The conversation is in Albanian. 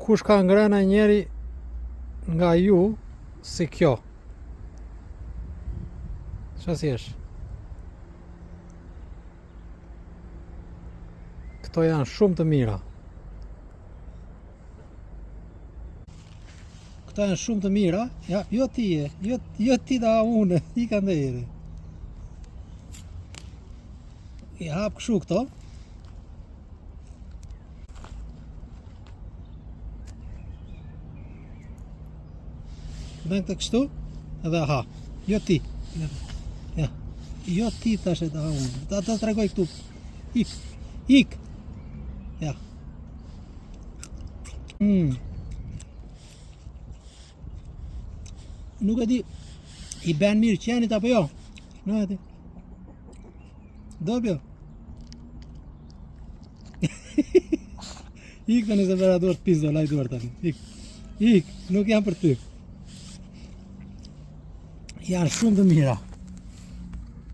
kush ka ngrënë njeri nga ju si kjo? Çfarë si është? Këto janë shumë të mira. Këto janë shumë të mira. Ja, jo ti e, jo ti da unë, i ka ndërë. I hap kështu këto. Bën këtë kështu edhe ha. Jo ti. Ja. Jo ti tash e da unë. Ta tregoj këtu. Ik. Ja. Nuk e di, i bën mirë qenit apo jo? Nuk e di. Dobjo. Ik tani se vera duart pizzo, laj duart tani. Ik, nuk janë për ty. Janë shumë të mira.